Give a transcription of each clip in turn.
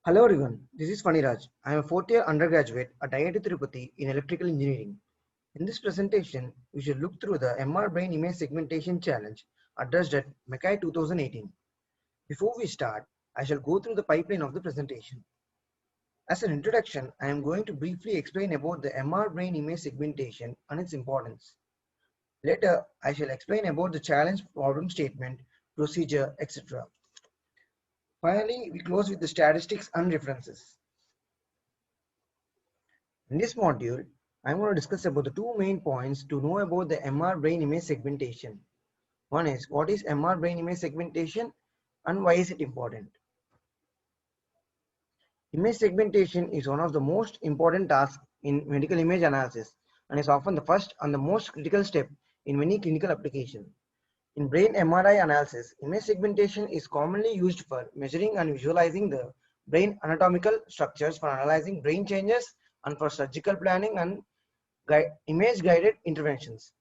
Hello everyone, this is Faniraj. I am a fourth year undergraduate at IIT Tirupati in electrical engineering. In this presentation, we shall look through the MR Brain Image Segmentation Challenge addressed at MECI 2018. Before we start, I shall go through the pipeline of the presentation. As an introduction, I am going to briefly explain about the MR Brain Image Segmentation and its importance. Later, I shall explain about the challenge problem statement, procedure, etc. Finally, we close with the statistics and references. In this module, I'm going to discuss about the two main points to know about the MR brain image segmentation. One is what is MR brain image segmentation and why is it important. Image segmentation is one of the most important tasks in medical image analysis and is often the first and the most critical step in many clinical applications. In brain MRI analysis, image segmentation is commonly used for measuring and visualizing the brain anatomical structures, for analyzing brain changes, and for surgical planning and image-guided interventions.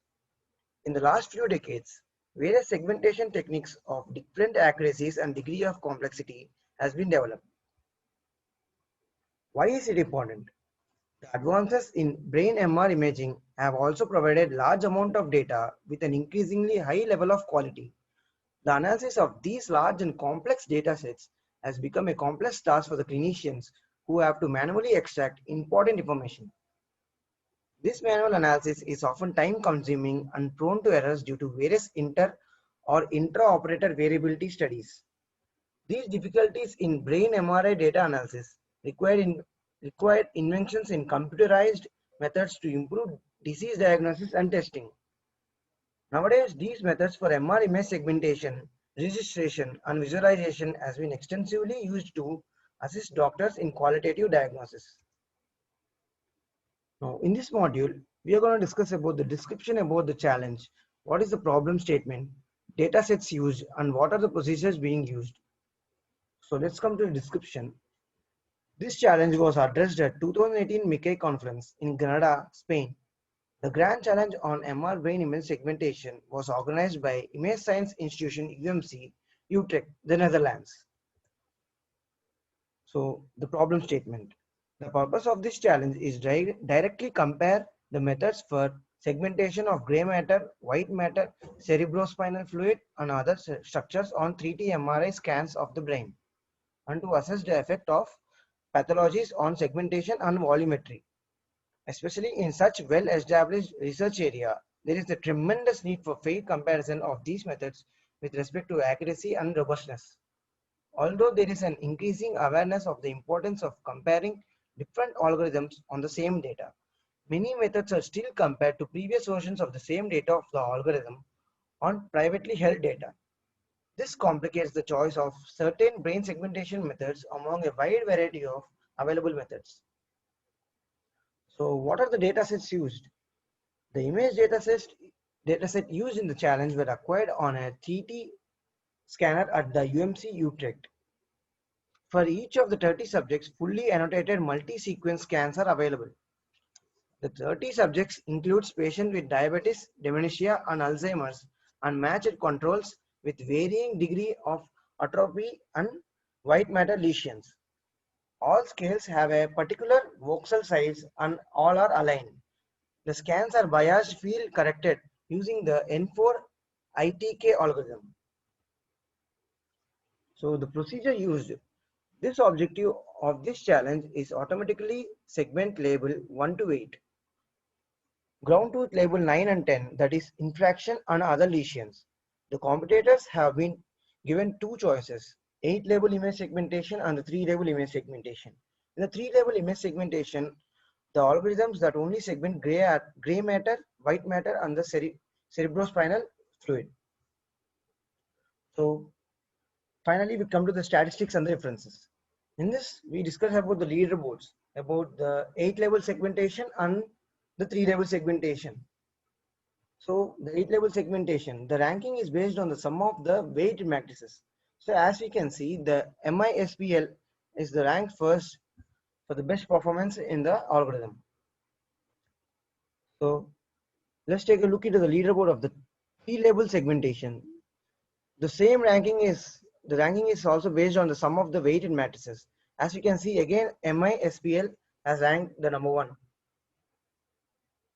In the last few decades, various segmentation techniques of different accuracies and degree of complexity has been developed. Why is it important? The advances in brain MR imaging have also provided large amount of data with an increasingly high level of quality. The analysis of these large and complex data sets has become a complex task for the clinicians who have to manually extract important information. This manual analysis is often time-consuming and prone to errors due to various inter or intra-operator variability studies. These difficulties in brain MRI data analysis required inventions in computerized methods to improve disease diagnosis and testing. Nowadays, these methods for MR image segmentation, registration, and visualization has been extensively used to assist doctors in qualitative diagnosis. Now, in this module, we are going to discuss about the description about the challenge, what is the problem statement, data sets used, and what are the procedures being used. So let's come to the description. This challenge was addressed at 2018 MICAI conference in Granada, Spain. The Grand Challenge on MR brain image segmentation was organized by Image Science Institution UMC, Utrecht, the Netherlands. So the problem statement. The purpose of this challenge is directly compare the methods for segmentation of gray matter, white matter, cerebrospinal fluid and other structures on 3D MRI scans of the brain, and to assess the effect of pathologies on segmentation and volumetry. Especially in such well-established research area, there is a tremendous need for fair comparison of these methods with respect to accuracy and robustness. Although there is an increasing awareness of the importance of comparing different algorithms on the same data, many methods are still compared to previous versions of the same data of the algorithm on privately held data. This complicates the choice of certain brain segmentation methods among a wide variety of available methods. So what are the datasets used? The image dataset used in the challenge were acquired on a 3D scanner at the UMC Utrecht. For each of the 30 subjects, fully annotated multi-sequence scans are available. The 30 subjects includes patients with diabetes, dementia, and Alzheimer's, and matched controls with varying degree of atrophy and white matter lesions. All scales have a particular voxel size and all are aligned. The scans are biased field corrected using the N4 ITK algorithm. So the procedure used. This objective of this challenge is automatically segment label 1 to 8. Ground truth label 9 and 10, that is infraction and other lesions. The competitors have been given two choices, 8 label image segmentation and the 3 label image segmentation. In the 3 label image segmentation, the algorithms that only segment gray matter, white matter and the cerebrospinal fluid. So finally, we come to the statistics and the references. In this, we discuss about the leaderboards, about the 8 level segmentation and the 3 level segmentation. So the 8 level segmentation, the ranking is based on the sum of the weighted matrices. So as we can see, the MISPL is the ranked first for the best performance in the algorithm. So let's take a look into the leaderboard of the 3 level segmentation. The ranking is also based on the sum of the weighted matrices. As we can see again, MISPL has ranked the number 1.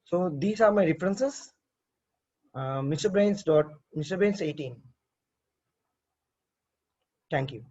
So these are my references. Mr. Brains 18. Thank you.